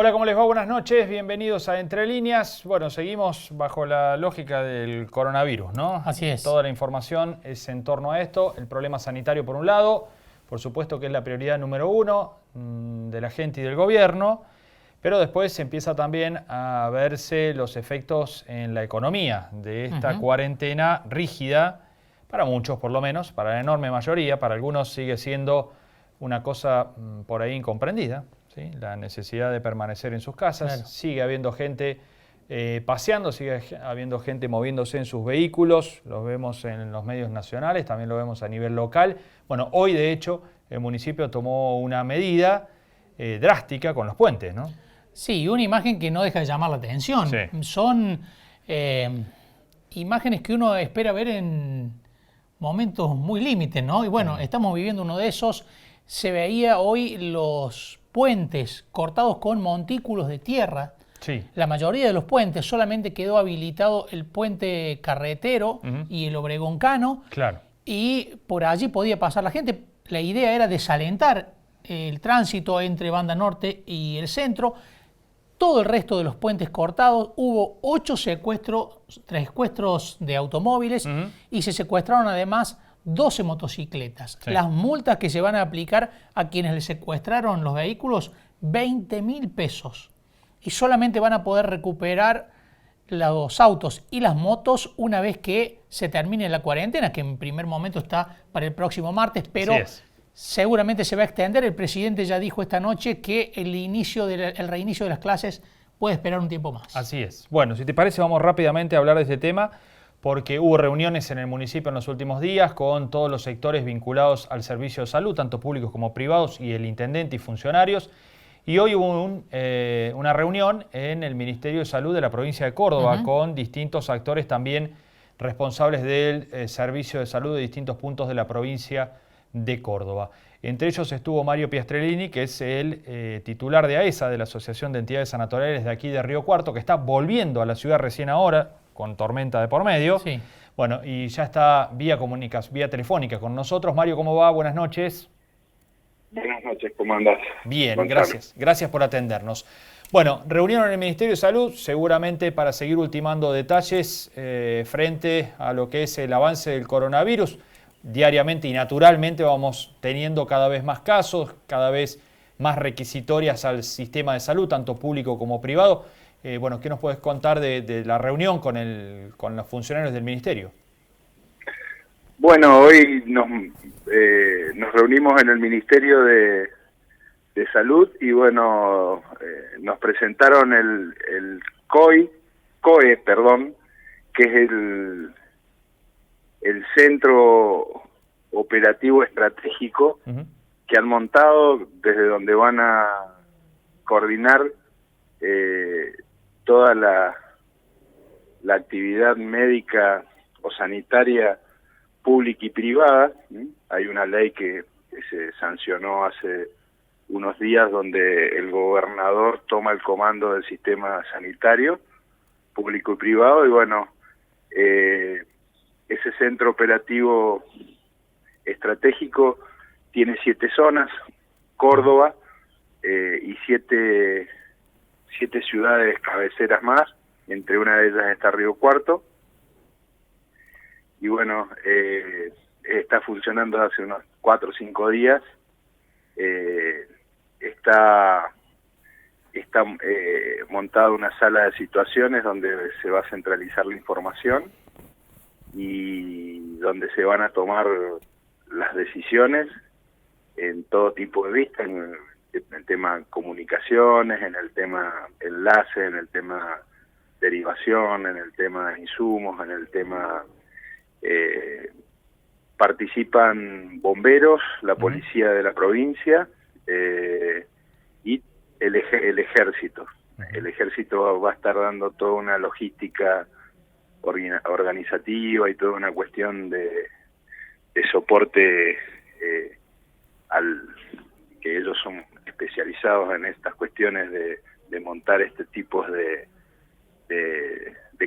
Hola, ¿cómo les va? Buenas noches, bienvenidos a Entre Líneas. Bueno, seguimos bajo la lógica del coronavirus, ¿no? Así es. Toda la información es en torno a esto, el problema sanitario por un lado, por supuesto que es la prioridad número uno de la gente y del gobierno, pero después empieza también a verse los efectos en la economía de esta cuarentena rígida, para muchos por lo menos, para la enorme mayoría, para algunos sigue siendo una cosa por ahí incomprendida. ¿Sí? La necesidad de permanecer en sus casas, claro. Sigue habiendo gente paseando, sigue habiendo gente moviéndose en sus vehículos, los vemos en los medios nacionales, también lo vemos a nivel local. Bueno, hoy de hecho el municipio tomó una medida drástica con los puentes, ¿no? Sí, una imagen que no deja de llamar la atención. Sí. Son imágenes que uno espera ver en momentos muy límites, ¿no? Y bueno, estamos viviendo uno de esos. Se veía hoy los puentes cortados con montículos de tierra. Sí. La mayoría de los puentes, solamente quedó habilitado el puente carretero y el Obregoncano. Claro. Y por allí podía pasar la gente. La idea era desalentar el tránsito entre Banda Norte y el centro. Todo el resto de los puentes cortados, hubo 8 secuestros de automóviles y se secuestraron además 12 motocicletas. Sí. Las multas que se van a aplicar a quienes les secuestraron los vehículos, 20.000 pesos. Y solamente van a poder recuperar los autos y las motos una vez que se termine la cuarentena, que en primer momento está para el próximo martes, pero seguramente se va a extender. El presidente ya dijo esta noche que el reinicio de las clases puede esperar un tiempo más. Así es. Bueno, si te parece, vamos rápidamente a hablar de este tema, porque hubo reuniones en el municipio en los últimos días con todos los sectores vinculados al servicio de salud, tanto públicos como privados, y el intendente y funcionarios. Y hoy hubo una reunión en el Ministerio de Salud de la provincia de Córdoba con distintos actores también responsables del servicio de salud de distintos puntos de la provincia de Córdoba. Entre ellos estuvo Mario Piastrellini, que es el titular de AESA, de la Asociación de Entidades Sanatoriales de aquí de Río Cuarto, que está volviendo a la ciudad recién ahora, con tormenta de por medio. Sí. Bueno, y ya está vía telefónica con nosotros. Mario, ¿cómo va? Buenas noches. Buenas noches, ¿cómo andás? Bien, gracias. Gracias por atendernos. Bueno, reunión en el Ministerio de Salud, seguramente para seguir ultimando detalles frente a lo que es el avance del coronavirus. Diariamente y naturalmente vamos teniendo cada vez más casos, cada vez más requisitorias al sistema de salud, tanto público como privado. Bueno, ¿qué nos puedes contar de la reunión con los funcionarios del Ministerio? Bueno, hoy nos reunimos en el Ministerio de Salud y bueno, nos presentaron el COE, que es el Centro Operativo Estratégico que han montado, desde donde van a coordinar toda la actividad médica o sanitaria pública y privada. Hay una ley que se sancionó hace unos días donde el gobernador toma el comando del sistema sanitario público y privado y bueno, ese centro operativo estratégico tiene 7 zonas, Córdoba y 7 ciudades cabeceras más, entre una de ellas está Río Cuarto. Y bueno, está funcionando hace unos 4 o 5 días. Está montada una sala de situaciones donde se va a centralizar la información y donde se van a tomar las decisiones en todo tipo de vista, en el tema comunicaciones, en el tema enlace, en el tema derivación, en el tema insumos, en el tema... participan bomberos, la policía de la provincia y el ejército. El ejército va a estar dando toda una logística organizativa y toda una cuestión de soporte que ellos son especializados en estas cuestiones de montar este tipo de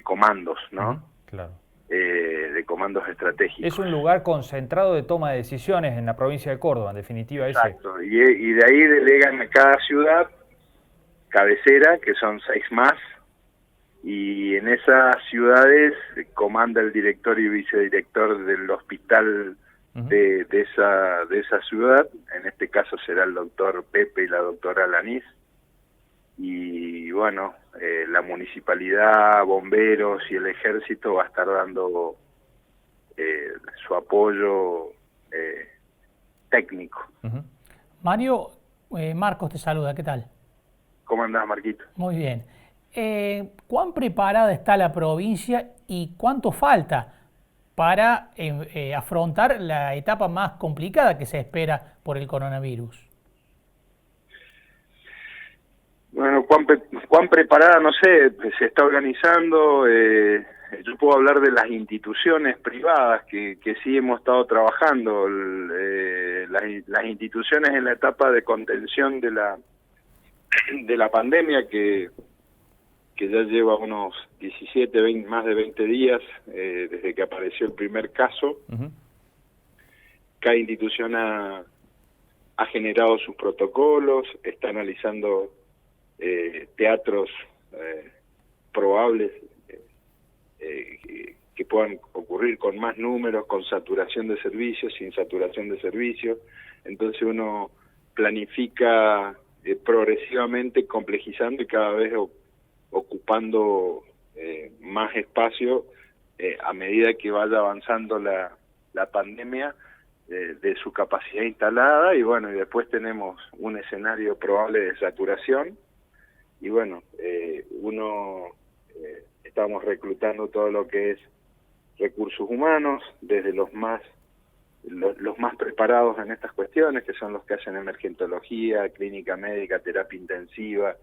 comandos, ¿no? Claro. De comandos estratégicos. Es un lugar concentrado de toma de decisiones en la provincia de Córdoba, en definitiva. Exacto, y de ahí delegan a cada ciudad cabecera, que son 6 más, y en esas ciudades comanda el director y vicedirector del hospital de esa ciudad. En este caso será el doctor Pepe y la doctora Lanís. Y bueno, la municipalidad, bomberos y el ejército va a estar dando su apoyo técnico. Mario, Marcos te saluda, ¿qué tal? ¿Cómo andás, Marquito? Muy bien. ¿Cuán preparada está la provincia y cuánto falta para afrontar la etapa más complicada que se espera por el coronavirus? Bueno, cuán preparada, no sé, se está organizando. Yo puedo hablar de las instituciones privadas que sí hemos estado trabajando. Las instituciones en la etapa de contención de la pandemia que ya lleva unos 17, más de 20 días desde que apareció el primer caso. Cada institución ha generado sus protocolos, está analizando teatros probables que puedan ocurrir con más números, con saturación de servicios, sin saturación de servicios. Entonces uno planifica progresivamente, complejizando y cada vez ocupando más espacio a medida que vaya avanzando la pandemia de su capacidad instalada. Y bueno, y después tenemos un escenario probable de saturación. Y bueno, estamos reclutando todo lo que es recursos humanos, desde los más preparados en estas cuestiones, que son los que hacen emergentología, clínica médica, terapia intensiva,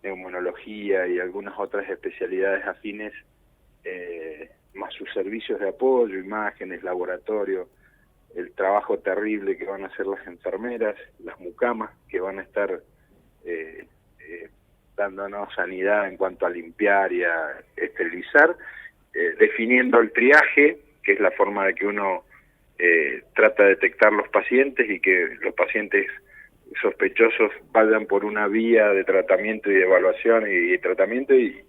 neumonología y algunas otras especialidades afines, más sus servicios de apoyo, imágenes, laboratorio, el trabajo terrible que van a hacer las enfermeras, las mucamas, que van a estar dándonos sanidad en cuanto a limpiar y a esterilizar, definiendo el triaje, que es la forma de que uno trata de detectar los pacientes y que los pacientes sospechosos vayan por una vía de tratamiento y de evaluación y tratamiento, y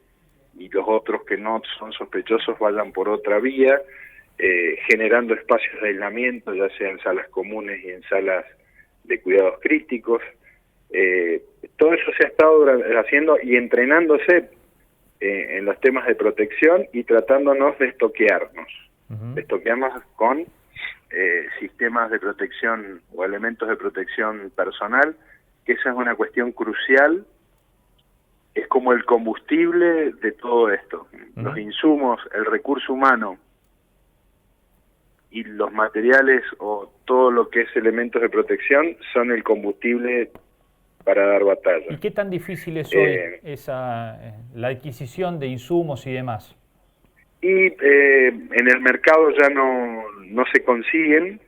los otros que no son sospechosos vayan por otra vía, generando espacios de aislamiento, ya sea en salas comunes y en salas de cuidados críticos. Todo eso se ha estado haciendo y entrenándose en los temas de protección y tratándonos de estoquearnos, con sistemas de protección o elementos de protección personal, que esa es una cuestión crucial, es como el combustible de todo esto. Los insumos, el recurso humano y los materiales o todo lo que es elementos de protección son el combustible para dar batalla. ¿Y qué tan difícil es hoy la adquisición de insumos y demás? Y en el mercado ya no se consiguen,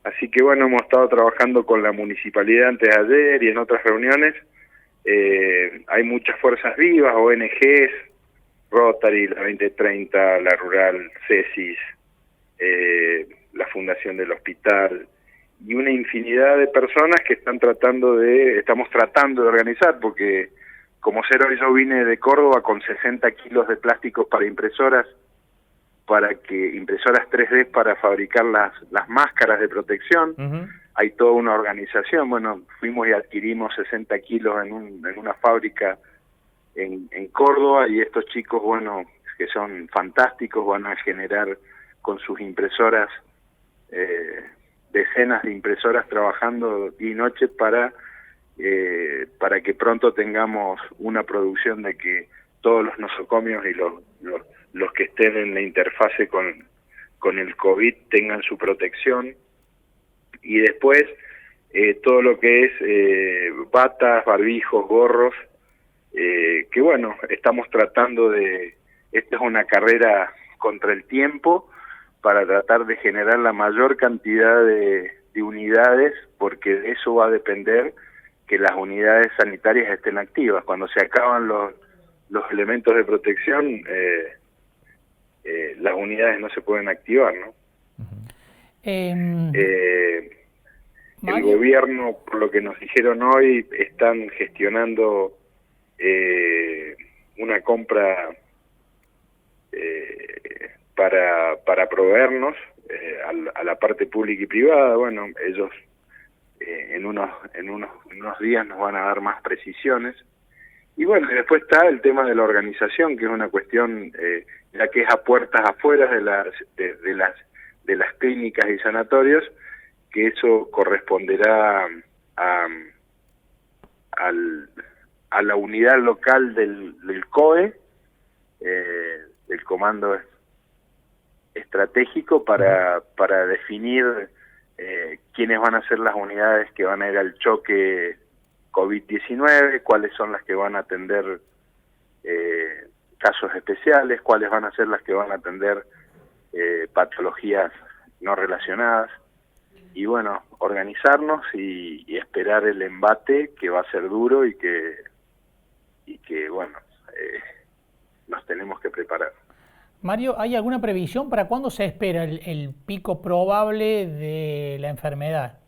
así que bueno, hemos estado trabajando con la municipalidad antes de ayer y en otras reuniones. Hay muchas fuerzas vivas, ONGs, Rotary, la 2030, la Rural, CESIS, la Fundación del Hospital, y una infinidad de personas que estamos tratando de organizar, porque como ser hoy yo vine de Córdoba con 60 kilos de plásticos para impresoras 3D para fabricar las máscaras de protección. Hay toda una organización. Bueno, fuimos y adquirimos 60 kilos en una fábrica en Córdoba, y estos chicos, bueno, que son fantásticos, van a generar con sus impresoras decenas de impresoras trabajando día y noche para que pronto tengamos una producción de que todos los nosocomios y los que estén en la interfase con el COVID tengan su protección. Y después todo lo que es batas, barbijos, gorros, que bueno, estamos tratando esta es una carrera contra el tiempo para tratar de generar la mayor cantidad de unidades, porque de eso va a depender que las unidades sanitarias estén activas. Cuando se acaban los elementos de protección, las unidades no se pueden activar, ¿no? el gobierno, por lo que nos dijeron hoy, están gestionando una compra para proveernos a la parte pública y privada. Bueno, ellos en unos días nos van a dar más precisiones. Y bueno, y después está el tema de la organización, que es una cuestión ya que es a puertas afuera de las clínicas y sanatorios, que eso corresponderá a la unidad local del COE, del Comando Estratégico, para definir quiénes van a ser las unidades que van a ir al choque COVID-19, cuáles son las que van a atender casos especiales, cuáles van a ser las que van a atender patologías no relacionadas. Y bueno, organizarnos y esperar el embate, que va a ser duro y que bueno, nos tenemos que preparar. Mario, ¿hay alguna previsión para cuándo se espera el pico probable de la enfermedad?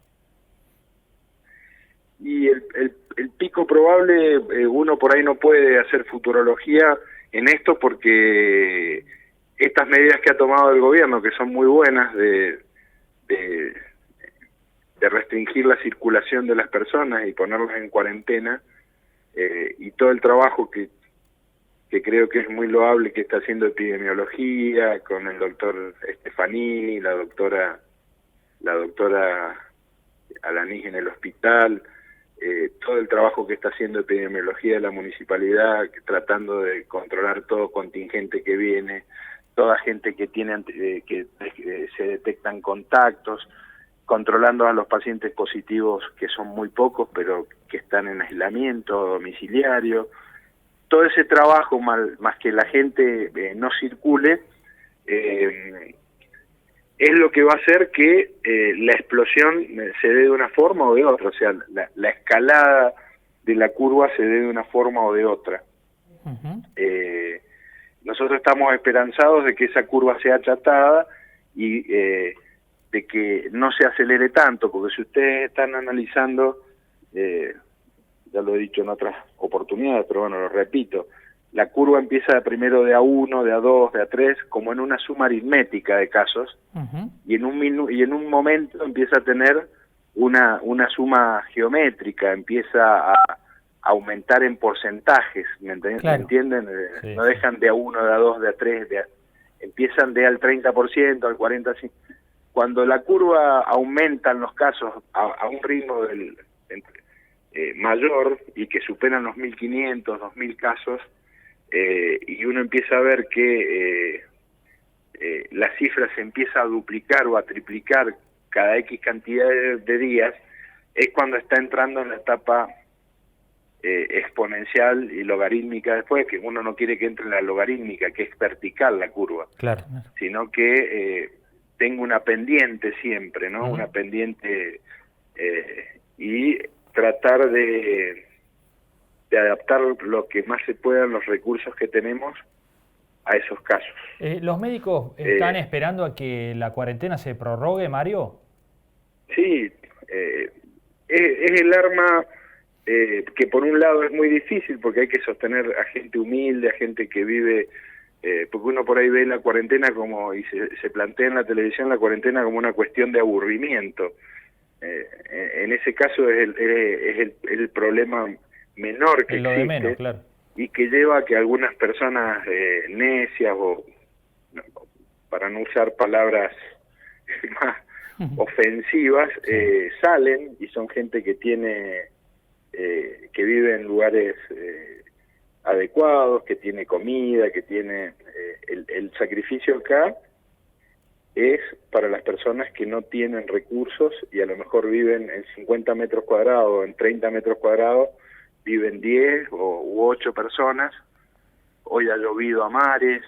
Y el pico probable, uno por ahí no puede hacer futurología en esto, porque estas medidas que ha tomado el gobierno, que son muy buenas, de restringir la circulación de las personas y ponerlas en cuarentena, y todo el trabajo que creo que es muy loable que está haciendo epidemiología con el doctor Stefanini, la doctora Alanís en el hospital, todo el trabajo que está haciendo epidemiología de la municipalidad, tratando de controlar todo contingente que viene, toda gente que tiene que se detectan contactos, controlando a los pacientes positivos, que son muy pocos, pero que están en aislamiento domiciliario. Todo ese trabajo, más que la gente no circule, es lo que va a hacer que la explosión se dé de una forma o de otra, o sea, la escalada de la curva se dé de una forma o de otra. Uh-huh. Nosotros estamos esperanzados de que esa curva sea achatada y de que no se acelere tanto, porque si ustedes están analizando, ya lo he dicho en otras oportunidades, pero bueno, lo repito, la curva empieza primero de A1, de A2, de A3, como en una suma aritmética de casos, uh-huh. y en un momento empieza a tener una suma geométrica, empieza a aumentar en porcentajes, ¿me entienden? Sí. No dejan de A1, de A2, de A3, empiezan de al 30%, al 40%. Cuando la curva aumenta en los casos a un ritmo mayor y que superan los 1.500, 2.000 casos, y uno empieza a ver que la cifra se empieza a duplicar o a triplicar cada X cantidad de días, es cuando está entrando en la etapa exponencial y logarítmica después, que uno no quiere que entre en la logarítmica, que es vertical la curva, claro, sino que tenga una pendiente siempre, ¿no? Uh-huh. Una pendiente, y tratar de adaptar lo que más se pueda los recursos que tenemos a esos casos. ¿Los médicos están esperando a que la cuarentena se prorrogue, Mario? Sí, es el arma que por un lado es muy difícil, porque hay que sostener a gente humilde, a gente que vive, porque uno por ahí ve la cuarentena como, y se plantea en la televisión la cuarentena como una cuestión de aburrimiento. En ese caso es el problema menor que existe, de menos, claro. Y que lleva a que algunas personas necias, o para no usar palabras más ofensivas, salen, y son gente que tiene que vive en lugares adecuados, que tiene comida, que tiene el sacrificio acá es para las personas que no tienen recursos y a lo mejor viven en 50 metros cuadrados, en 30 metros cuadrados, viven 10 u 8 personas. Hoy ha llovido a mares,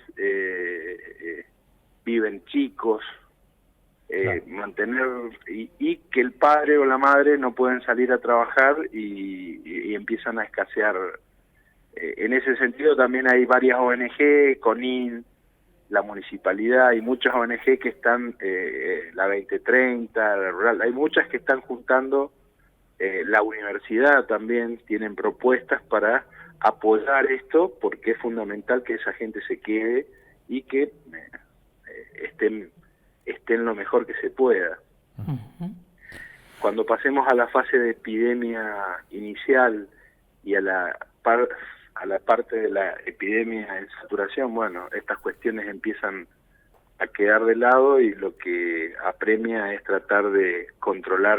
viven chicos, claro. Mantener y que el padre o la madre no pueden salir a trabajar y empiezan a escasear. En ese sentido también hay varias ONG, CONIN, la municipalidad y muchas ONG que están, la 2030, la Rural, hay muchas que están juntando, la universidad también tienen propuestas para apoyar esto, porque es fundamental que esa gente se quede y que estén lo mejor que se pueda. Cuando pasemos a la fase de epidemia inicial y a la parte de la epidemia en saturación, bueno, estas cuestiones empiezan a quedar de lado y lo que apremia es tratar de controlar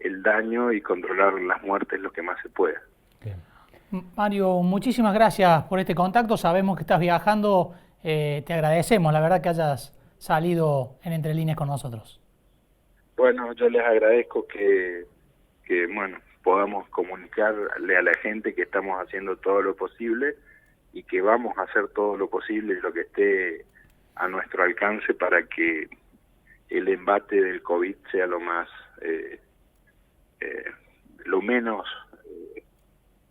el daño y controlar las muertes lo que más se pueda. Bien. Mario, muchísimas gracias por este contacto. Sabemos que estás viajando. Te agradecemos, la verdad, que hayas salido en Entre Líneas con nosotros. Bueno, yo les agradezco que bueno, podamos comunicarle a la gente que estamos haciendo todo lo posible y que vamos a hacer todo lo posible y lo que esté a nuestro alcance para que el embate del COVID sea lo más, lo menos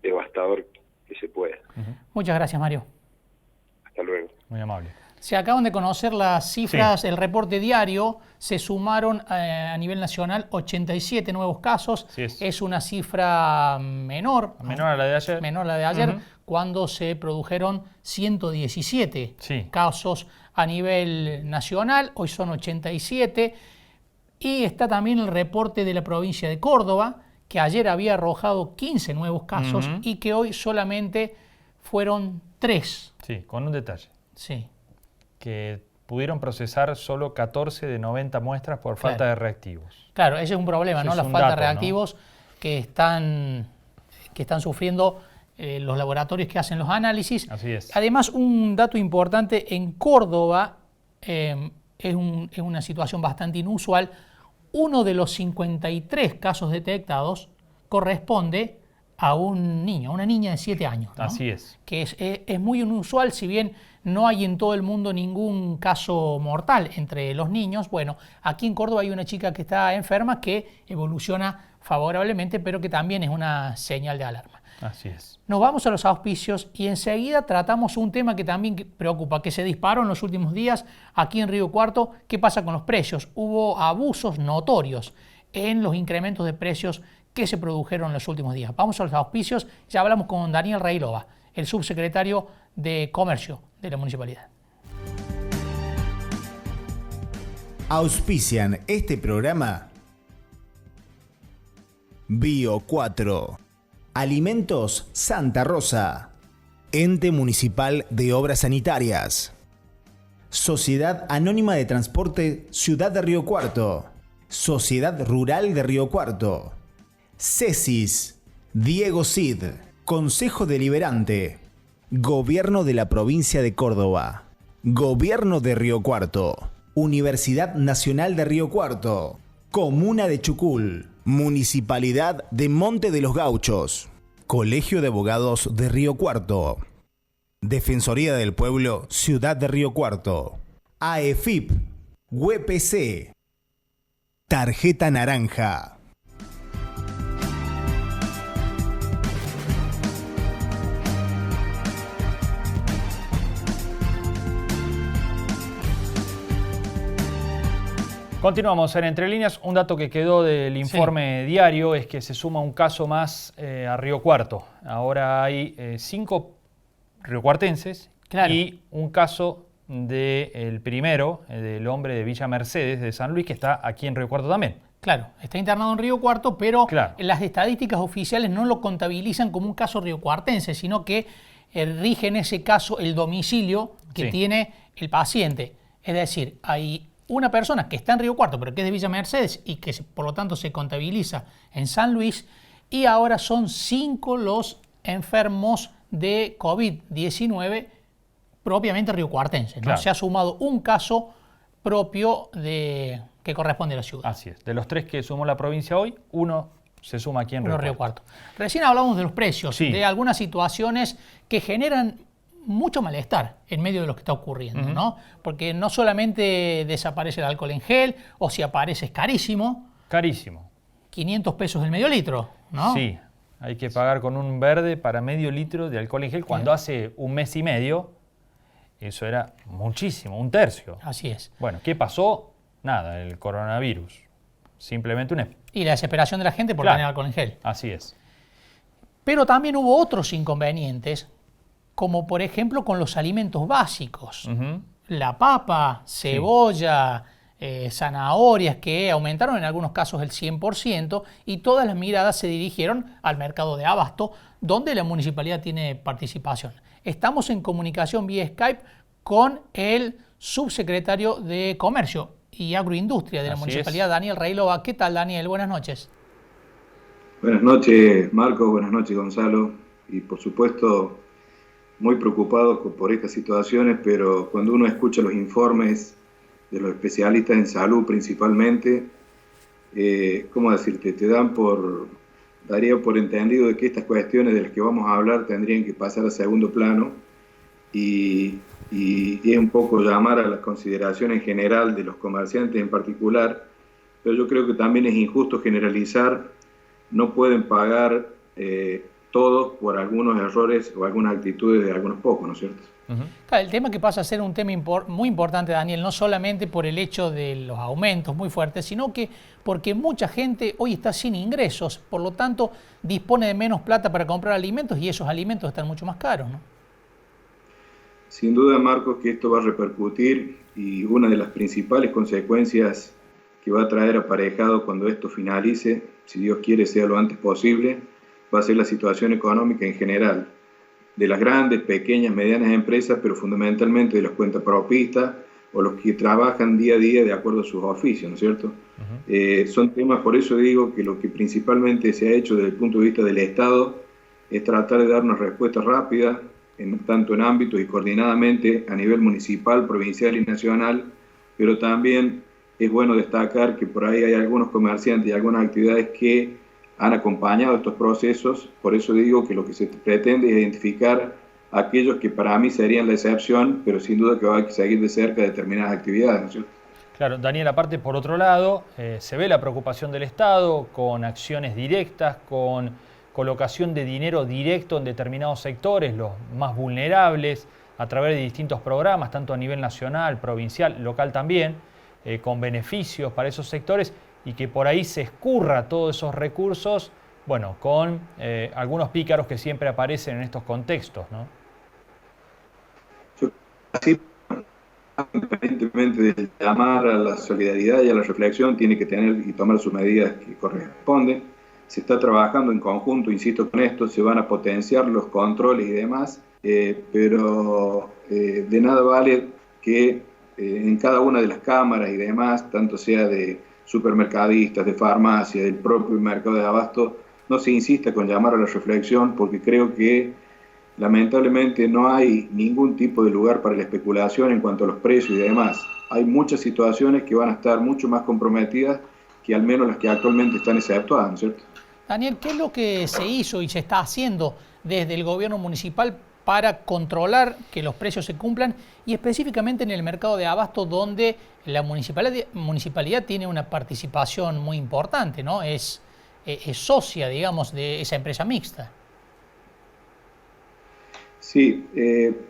devastador que se pueda. Muchas gracias, Mario. Hasta luego. Muy amable. Se acaban de conocer las cifras, el reporte diario, se sumaron a nivel nacional 87 nuevos casos. Es una cifra menor a la de ayer, cuando se produjeron 117 casos a nivel nacional, hoy son 87. Y está también el reporte de la provincia de Córdoba, que ayer había arrojado 15 nuevos casos y que hoy solamente fueron 3. Sí, con un detalle. Sí. Que pudieron procesar solo 14 de 90 muestras por falta de reactivos. Claro, ese es un problema, ¿no? La falta de reactivos, ¿no? que están sufriendo los laboratorios que hacen los análisis. Así es. Además, un dato importante, en Córdoba es una situación bastante inusual. Uno de los 53 casos detectados corresponde a un niño, a una niña de 7 años, ¿no? Así es. Que es muy inusual, si bien no hay en todo el mundo ningún caso mortal entre los niños. Bueno, aquí en Córdoba hay una chica que está enferma que evoluciona favorablemente, pero que también es una señal de alarma. Así es. Nos vamos a los auspicios y enseguida tratamos un tema que también preocupa, que se disparó en los últimos días aquí en Río Cuarto. ¿Qué pasa con los precios? Hubo abusos notorios en los incrementos de precios que se produjeron en los últimos días. Vamos a los auspicios. Ya hablamos con Daniel Reilova, el subsecretario de Comercio de la Municipalidad. Auspician este programa Bio 4, Alimentos Santa Rosa, Ente Municipal de Obras Sanitarias, Sociedad Anónima de Transporte Ciudad de Río Cuarto, Sociedad Rural de Río Cuarto, CESIS, Diego Cid, Consejo Deliberante, Gobierno de la Provincia de Córdoba, Gobierno de Río Cuarto, Universidad Nacional de Río Cuarto, Comuna de Chucul, Municipalidad de Monte de los Gauchos, Colegio de Abogados de Río Cuarto, Defensoría del Pueblo Ciudad de Río Cuarto, AEFIP, UPC, Tarjeta Naranja. Continuamos en Entre Líneas. Un dato que quedó del informe diario es que se suma un caso más a Río Cuarto. Ahora hay 5 riocuartenses y un caso del primero, del hombre de Villa Mercedes, de San Luis, que está aquí en Río Cuarto también. Claro, está internado en Río Cuarto, pero las estadísticas oficiales no lo contabilizan como un caso riocuartense, sino que rige en ese caso el domicilio que tiene el paciente. Es decir, hay una persona que está en Río Cuarto, pero que es de Villa Mercedes y que por lo tanto se contabiliza en San Luis, y ahora son 5 los enfermos de COVID-19 propiamente riocuartenses, ¿no? Se ha sumado un caso propio que corresponde a la ciudad. Así es. De los 3 que sumó la provincia hoy, uno se suma aquí en Río Cuarto. Recién hablamos de los precios, de algunas situaciones que generan mucho malestar en medio de lo que está ocurriendo, ¿no? Porque no solamente desaparece el alcohol en gel, o si aparece es carísimo. Carísimo. 500 pesos el medio litro, ¿no? Sí, hay que pagar con un verde para medio litro de alcohol en gel cuando hace un mes y medio Eso era muchísimo, un tercio. Así es. Bueno, ¿qué pasó? Nada, el coronavirus. Simplemente Y la desesperación de la gente por Claro. tener alcohol en gel. Así es. Pero también hubo otros inconvenientes, como por ejemplo con los alimentos básicos. Ujú. La papa, cebolla, zanahorias, que aumentaron en algunos casos el 100%, y todas las miradas se dirigieron al mercado de abasto, donde la municipalidad tiene participación. Estamos en comunicación vía Skype con el subsecretario de Comercio y Agroindustria de la Así municipalidad, es. Daniel Reilova. ¿Qué tal, Daniel? Buenas noches. Buenas noches, Marco. Buenas noches, Gonzalo. Y por supuesto, muy preocupado por estas situaciones, pero cuando uno escucha los informes de los especialistas en salud principalmente, ¿cómo decirte? Daría por entendido de que estas cuestiones de las que vamos a hablar tendrían que pasar a segundo plano y es un poco llamar a la consideración en general de los comerciantes en particular, pero yo creo que también es injusto generalizar. No pueden pagar todos por algunos errores o algunas actitudes de algunos pocos, ¿no es cierto? Ujú. Claro, el tema que pasa a ser un tema muy importante, Daniel, no solamente por el hecho de los aumentos muy fuertes, sino que porque mucha gente hoy está sin ingresos, por lo tanto dispone de menos plata para comprar alimentos y esos alimentos están mucho más caros, ¿no? Sin duda, Marcos, que esto va a repercutir y una de las principales consecuencias que va a traer aparejado cuando esto finalice, si Dios quiere sea lo antes posible, va a ser la situación económica en general, de las grandes, pequeñas, medianas empresas, pero fundamentalmente de los cuentapropistas o los que trabajan día a día de acuerdo a sus oficios, ¿no es cierto? Son temas, por eso digo que lo que principalmente se ha hecho desde el punto de vista del Estado es tratar de dar una respuesta rápida, tanto en ámbitos y coordinadamente a nivel municipal, provincial y nacional, pero también es bueno destacar que por ahí hay algunos comerciantes y algunas actividades que han acompañado estos procesos. Por eso digo que lo que se pretende es identificar a aquellos que para mí serían la excepción, pero sin duda que va a seguir de cerca determinadas actividades, ¿no es cierto? Claro, Daniel, aparte, por otro lado, se ve la preocupación del Estado con acciones directas, con colocación de dinero directo en determinados sectores, los más vulnerables, a través de distintos programas, tanto a nivel nacional, provincial, local también, con beneficios para esos sectores, y que por ahí se escurra todos esos recursos, bueno, con algunos pícaros que siempre aparecen en estos contextos, ¿no? Así, independientemente de llamar a la solidaridad y a la reflexión, tiene que tener y tomar sus medidas que corresponden. Se está trabajando en conjunto, insisto con esto, se van a potenciar los controles y demás, pero de nada vale que en cada una de las cámaras y demás, tanto sea de supermercadistas, de farmacia, del propio mercado de abasto, no se insista con llamar a la reflexión, porque creo que lamentablemente no hay ningún tipo de lugar para la especulación en cuanto a los precios y demás. Hay muchas situaciones que van a estar mucho más comprometidas que al menos las que actualmente están exceptuadas, ¿no es cierto? Daniel, ¿qué es lo que se hizo y se está haciendo desde el gobierno municipal para controlar que los precios se cumplan y específicamente en el mercado de abasto donde la municipalidad tiene una participación muy importante, ¿no? Es socia, digamos, de esa empresa mixta? Sí,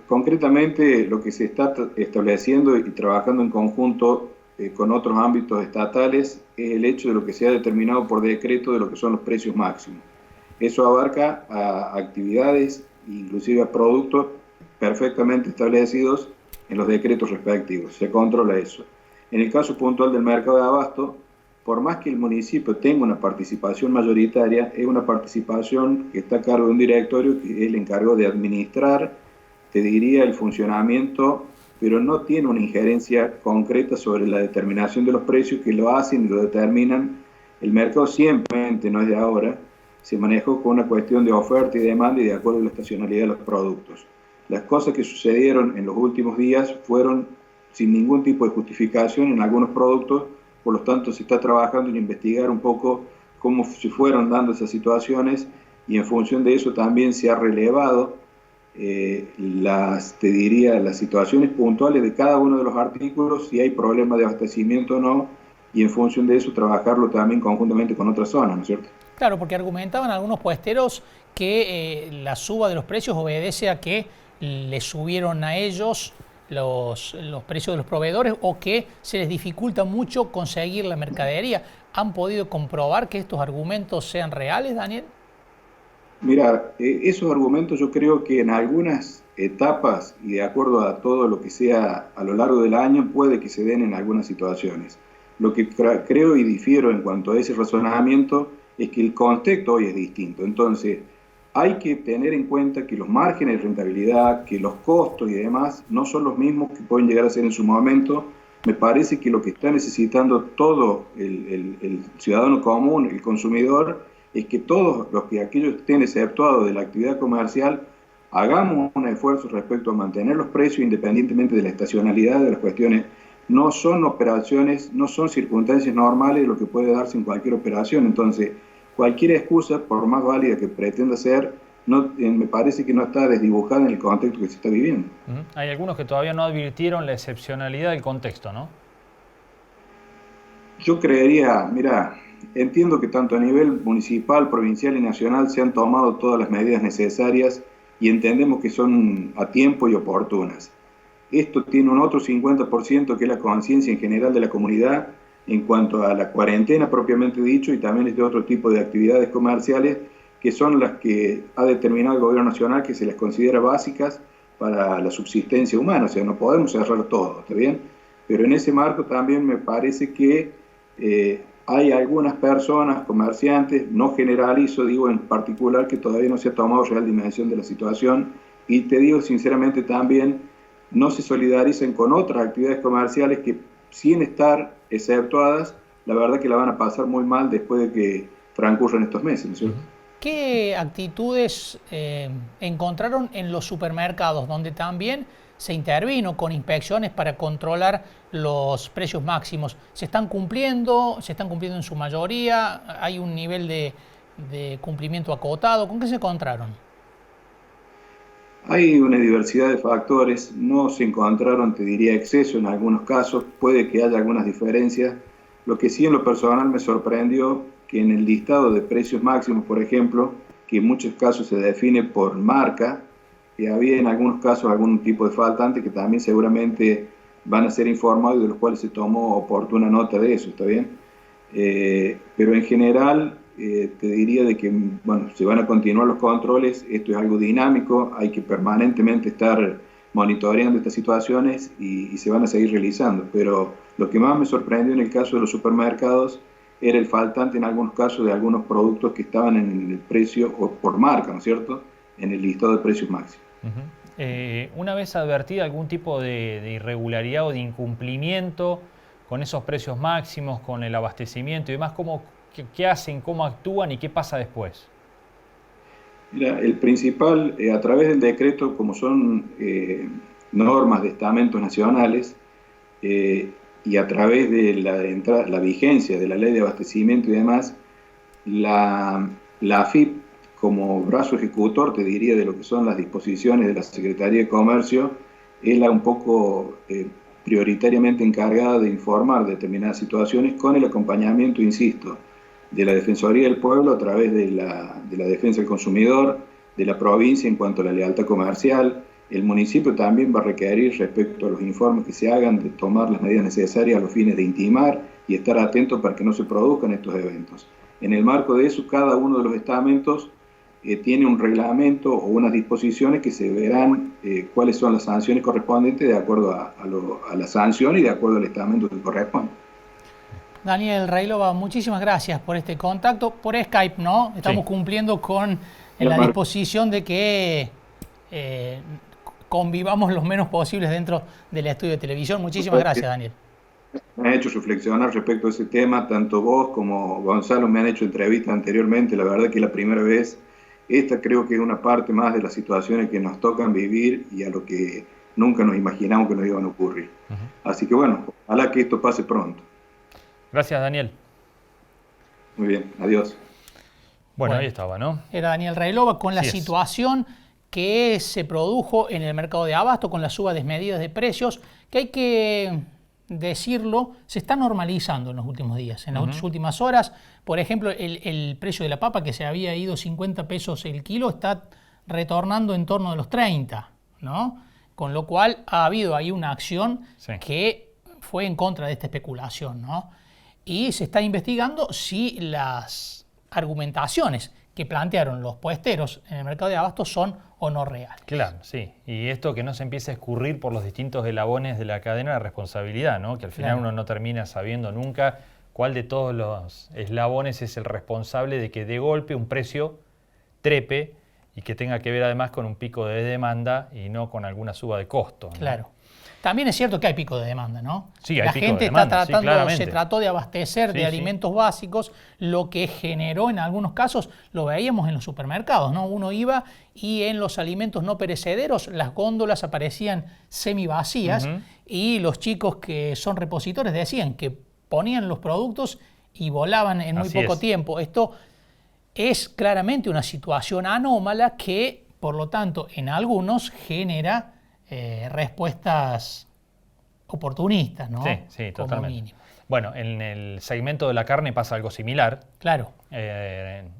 concretamente lo que se está estableciendo y trabajando en conjunto con otros ámbitos estatales es el hecho de lo que se ha determinado por decreto de lo que son los precios máximos. Eso abarca a actividades, inclusive a productos perfectamente establecidos en los decretos respectivos. Se controla eso. En el caso puntual del mercado de abasto, por más que el municipio tenga una participación mayoritaria, es una participación que está a cargo de un directorio que es el encargado de administrar, te diría, el funcionamiento, pero no tiene una injerencia concreta sobre la determinación de los precios, que lo hacen y lo determinan. El mercado siempre, no es de ahora, se manejó con una cuestión de oferta y demanda y de acuerdo a la estacionalidad de los productos. Las cosas que sucedieron en los últimos días fueron sin ningún tipo de justificación en algunos productos, por lo tanto se está trabajando en investigar un poco cómo se fueron dando esas situaciones y en función de eso también se ha relevado las situaciones puntuales de cada uno de los artículos, si hay problema de abastecimiento o no, y en función de eso trabajarlo también conjuntamente con otras zonas, ¿no es cierto? Claro, porque argumentaban algunos puesteros que la suba de los precios obedece a que le subieron a ellos los precios de los proveedores o que se les dificulta mucho conseguir la mercadería. ¿Han podido comprobar que estos argumentos sean reales, Daniel? Mira, esos argumentos yo creo que en algunas etapas y de acuerdo a todo lo que sea a lo largo del año puede que se den en algunas situaciones. Lo que creo y difiero en cuanto a ese razonamiento es que el contexto hoy es distinto. Entonces, hay que tener en cuenta que los márgenes de rentabilidad, que los costos y demás no son los mismos que pueden llegar a ser en su momento. Me parece que lo que está necesitando todo el ciudadano común, el consumidor, es que todos los que aquellos estén exceptuados de la actividad comercial hagamos un esfuerzo respecto a mantener los precios independientemente de la estacionalidad de las cuestiones. No son operaciones, no son circunstancias normales de lo que puede darse en cualquier operación. Entonces, cualquier excusa, por más válida que pretenda ser, me parece que no está desdibujada en el contexto que se está viviendo. Hay algunos que todavía no advirtieron la excepcionalidad del contexto, ¿no? Yo creería, mira, entiendo que tanto a nivel municipal, provincial y nacional se han tomado todas las medidas necesarias y entendemos que son a tiempo y oportunas. Esto tiene un otro 50% que es la conciencia en general de la comunidad en cuanto a la cuarentena propiamente dicho y también este otro tipo de actividades comerciales que son las que ha determinado el gobierno nacional que se las considera básicas para la subsistencia humana. O sea, no podemos cerrar todo, ¿está bien? Pero en ese marco también me parece que hay algunas personas, comerciantes, no generalizo, digo en particular, que todavía no se ha tomado real dimensión de la situación y te digo sinceramente también, no se solidarizan con otras actividades comerciales que sin estar exceptuadas, la verdad que la van a pasar muy mal después de que transcurran estos meses, ¿no es cierto? ¿Qué actitudes encontraron en los supermercados donde también se intervino con inspecciones para controlar los precios máximos? ¿Se están cumpliendo? ¿Se están cumpliendo en su mayoría? ¿Hay un nivel de cumplimiento acotado? ¿Con qué se encontraron? Hay una diversidad de factores, no se encontraron, te diría, exceso en algunos casos, puede que haya algunas diferencias. Lo que sí en lo personal me sorprendió que en el listado de precios máximos, por ejemplo, que en muchos casos se define por marca, que había en algunos casos algún tipo de faltante que también seguramente van a ser informados y de los cuales se tomó oportuna nota de eso, ¿está bien? Pero en general te diría de que bueno, se van a continuar los controles, esto es algo dinámico, hay que permanentemente estar monitoreando estas situaciones y se van a seguir realizando, pero lo que más me sorprendió en el caso de los supermercados era el faltante en algunos casos de algunos productos que estaban en el precio o por marca, ¿no es cierto?, en el listado de precios máximos. Una vez advertida algún tipo de irregularidad o de incumplimiento con esos precios máximos, con el abastecimiento y demás, ¿qué hacen, cómo actúan y qué pasa después? Mira, el principal, a través del decreto, como son normas de estamentos nacionales y a través de la vigencia de la ley de abastecimiento y demás, la AFIP, como brazo ejecutor, te diría, de lo que son las disposiciones de la Secretaría de Comercio, es la un poco prioritariamente encargada de informar determinadas situaciones con el acompañamiento, insisto, de la Defensoría del Pueblo a través de la Defensa del Consumidor, de la provincia en cuanto a la lealtad comercial. El municipio también va a requerir respecto a los informes que se hagan de tomar las medidas necesarias a los fines de intimar y estar atentos para que no se produzcan estos eventos. En el marco de eso, cada uno de los estamentos tiene un reglamento o unas disposiciones que se verán cuáles son las sanciones correspondientes de acuerdo a la sanción y de acuerdo al estamento que corresponde. Daniel Reilova, muchísimas gracias por este contacto. Por Skype, ¿no? Estamos cumpliendo con la disposición de que convivamos lo menos posibles dentro del estudio de televisión. Muchísimas gracias, Daniel. Me han hecho reflexionar respecto a ese tema, tanto vos como Gonzalo me han hecho entrevistas anteriormente, la verdad que es la primera vez. Esta creo que es una parte más de las situaciones que nos tocan vivir y a lo que nunca nos imaginamos que nos iban a ocurrir. Así que bueno, ojalá que esto pase pronto. Gracias, Daniel. Muy bien, adiós. Bueno, ahí estaba, ¿no? Era Daniel Reilova con la situación que se produjo en el mercado de abasto con la suba desmedida de precios, que hay que decirlo, se está normalizando en los últimos días, en las últimas horas. Por ejemplo, el precio de la papa, que se había ido 50 pesos el kilo, está retornando en torno de los 30, ¿no? Con lo cual ha habido ahí una acción Sí. que fue en contra de esta especulación, ¿no? Y se está investigando si las argumentaciones que plantearon los puesteros en el mercado de abastos son o no reales. Claro, sí. Y esto que no se empiece a escurrir por los distintos eslabones de la cadena de responsabilidad, ¿no? Que al final Claro. uno no termina sabiendo nunca cuál de todos los eslabones es el responsable de que de golpe un precio trepe y que tenga que ver además con un pico de demanda y no con alguna suba de costo, ¿no? Claro. También es cierto que hay pico de demanda, ¿no? Sí, hay la pico de gente demanda, está sí, tratando, claramente. se trató de abastecer Sí, de sí. alimentos básicos, lo que generó en algunos casos, lo veíamos en los supermercados, ¿no? Uno iba y en los alimentos no perecederos las góndolas aparecían semivacías Ujú. y los chicos que son repositores decían que ponían los productos y volaban en muy Así poco es. tiempo. Esto es claramente una situación anómala que, por lo tanto, en algunos genera respuestas oportunistas, ¿no? Sí, sí, Como totalmente. mínimo. Bueno, en el segmento de la carne pasa algo similar. Claro,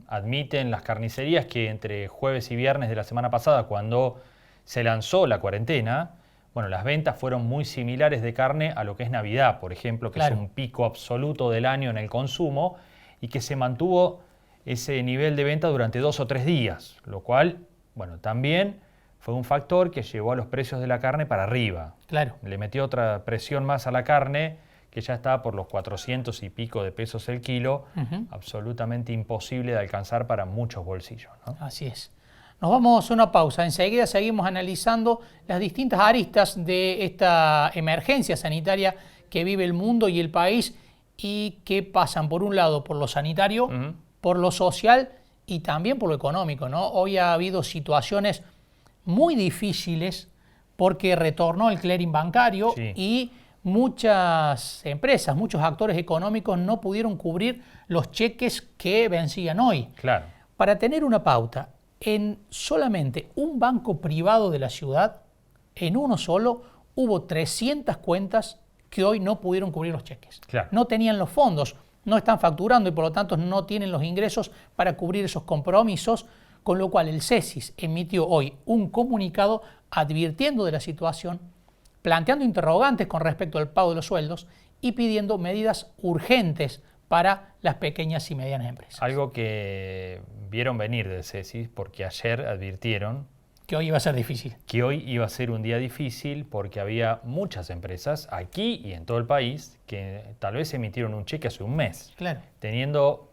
Admiten las carnicerías que entre jueves y viernes de la semana pasada, cuando se lanzó la cuarentena, bueno, las ventas fueron muy similares de carne a lo que es Navidad, por ejemplo, que Claro. es un pico absoluto del año en el consumo y que se mantuvo ese nivel de venta durante 2 o 3 días, lo cual, bueno, también fue un factor que llevó a los precios de la carne para arriba. claro. Le metió otra presión más a la carne, que ya está por los 400 y pico de pesos el kilo, absolutamente imposible de alcanzar para muchos bolsillos, ¿no? Así es. Nos vamos a una pausa. Enseguida seguimos analizando las distintas aristas de esta emergencia sanitaria que vive el mundo y el país y que pasan, por un lado, por lo sanitario, Ujú. por lo social y también por lo económico, ¿no? Hoy ha habido situaciones muy difíciles porque retornó el clearing bancario Sí. y muchas empresas, muchos actores económicos no pudieron cubrir los cheques que vencían hoy. Claro. Para tener una pauta, en solamente un banco privado de la ciudad, en uno solo, hubo 300 cuentas que hoy no pudieron cubrir los cheques. Claro. No tenían los fondos, no están facturando y por lo tanto no tienen los ingresos para cubrir esos compromisos, con lo cual el CESIS emitió hoy un comunicado advirtiendo de la situación, planteando interrogantes con respecto al pago de los sueldos y pidiendo medidas urgentes para las pequeñas y medianas empresas. Algo que vieron venir del CESIS porque ayer advirtieron Que hoy iba a ser difícil. que hoy iba a ser un día difícil porque había muchas empresas aquí y en todo el país que tal vez emitieron un cheque hace un mes, Claro. teniendo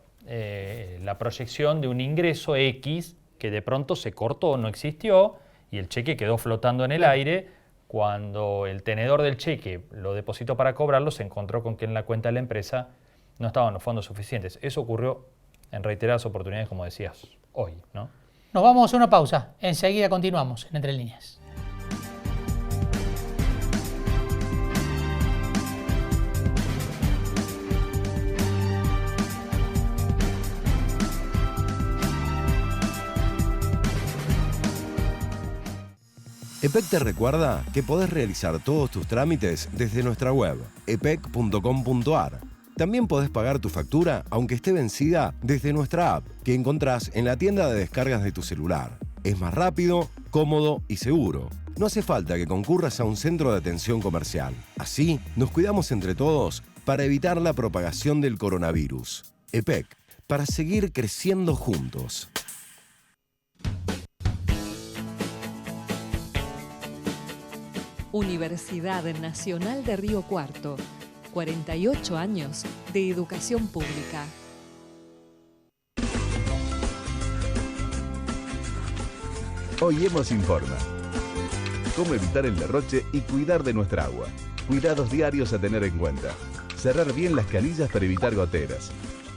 la proyección de un ingreso X que de pronto se cortó, no existió y el cheque quedó flotando en el aire. Cuando el tenedor del cheque lo depositó para cobrarlo, se encontró con que en la cuenta de la empresa no estaban los fondos suficientes. Eso ocurrió en reiteradas oportunidades, como decías, hoy, ¿no? Nos vamos a una pausa. Enseguida continuamos en Entre Líneas. EPEC te recuerda que podés realizar todos tus trámites desde nuestra web, epec.com.ar. También podés pagar tu factura, aunque esté vencida, desde nuestra app, que encontrás en la tienda de descargas de tu celular. Es más rápido, cómodo y seguro. No hace falta que concurras a un centro de atención comercial. Así, nos cuidamos entre todos para evitar la propagación del coronavirus. EPEC, para seguir creciendo juntos. Universidad Nacional de Río Cuarto. 48 años de educación pública. Hoy Hemos informa. Cómo evitar el derroche y cuidar de nuestra agua. Cuidados diarios a tener en cuenta. Cerrar bien las canillas para evitar goteras.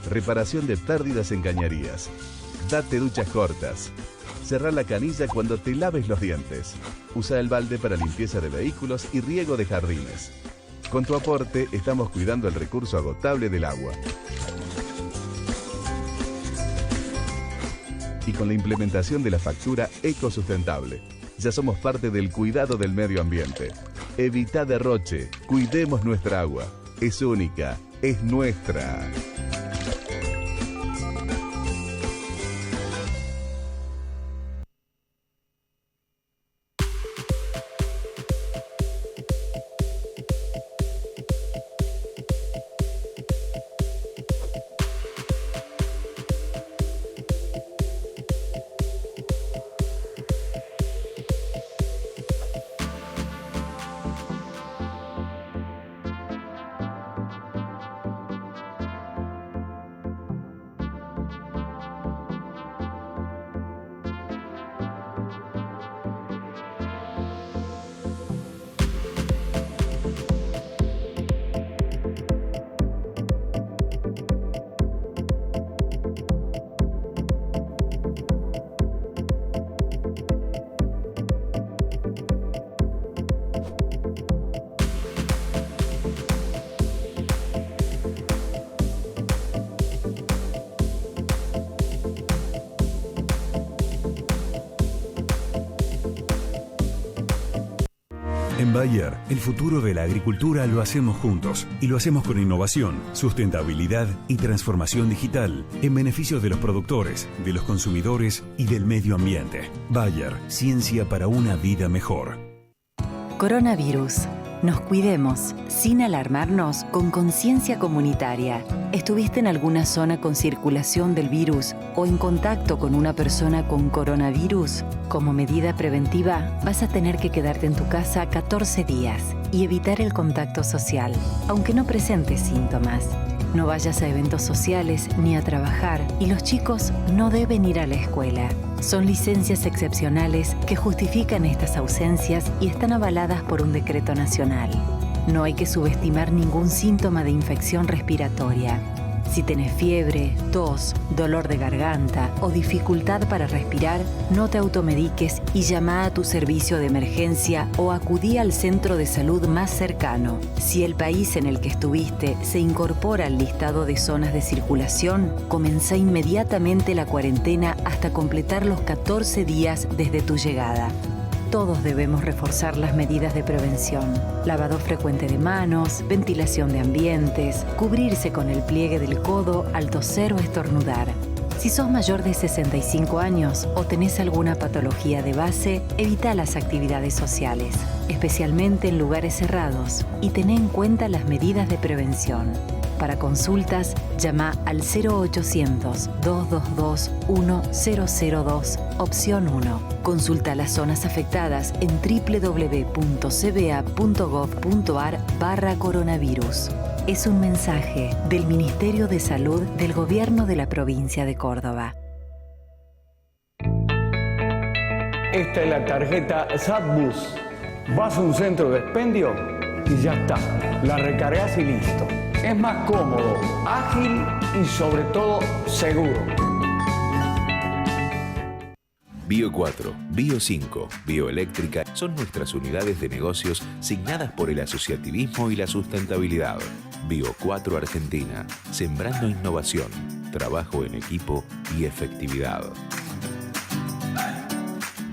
Reparación de pérdidas en cañerías. Date duchas cortas. Cerrar la canilla cuando te laves los dientes. Usa el balde para limpieza de vehículos y riego de jardines. Con tu aporte estamos cuidando el recurso agotable del agua. Y con la implementación de la factura ecosustentable, ya somos parte del cuidado del medio ambiente. Evita derroche, cuidemos nuestra agua. Es única, es nuestra. En Bayer, el futuro de la agricultura lo hacemos juntos y lo hacemos con innovación, sustentabilidad y transformación digital en beneficio de los productores, de los consumidores y del medio ambiente. Bayer, ciencia para una vida mejor. Coronavirus. Nos cuidemos, sin alarmarnos, con conciencia comunitaria. ¿Estuviste en alguna zona con circulación del virus o en contacto con una persona con coronavirus? Como medida preventiva, vas a tener que quedarte en tu casa 14 días y evitar el contacto social, aunque no presentes síntomas. No vayas a eventos sociales ni a trabajar y los chicos no deben ir a la escuela. Son licencias excepcionales que justifican estas ausencias y están avaladas por un decreto nacional. No hay que subestimar ningún síntoma de infección respiratoria. Si tenés fiebre, tos, dolor de garganta o dificultad para respirar, no te automediques y llama a tu servicio de emergencia o acudí al centro de salud más cercano. Si el país en el que estuviste se incorpora al listado de zonas de circulación, comenzá inmediatamente la cuarentena hasta completar los 14 días desde tu llegada. Todos debemos reforzar las medidas de prevención. Lavado frecuente de manos, ventilación de ambientes, cubrirse con el pliegue del codo al toser o estornudar. Si sos mayor de 65 años o tenés alguna patología de base, evita las actividades sociales, especialmente en lugares cerrados, y ten en cuenta las medidas de prevención. Para consultas, llama al 0800-222-1002, opción 1. Consulta las zonas afectadas en www.cba.gov.ar/coronavirus. Es un mensaje del Ministerio de Salud del Gobierno de la Provincia de Córdoba. Esta es la tarjeta ZapBus. Vas a un centro de expendio y ya está. La recargas y listo. Es más cómodo, ágil y sobre todo seguro. Bio 4, Bio 5, Bioeléctrica son nuestras unidades de negocios signadas por el asociativismo y la sustentabilidad. Bio 4 Argentina, sembrando innovación, trabajo en equipo y efectividad.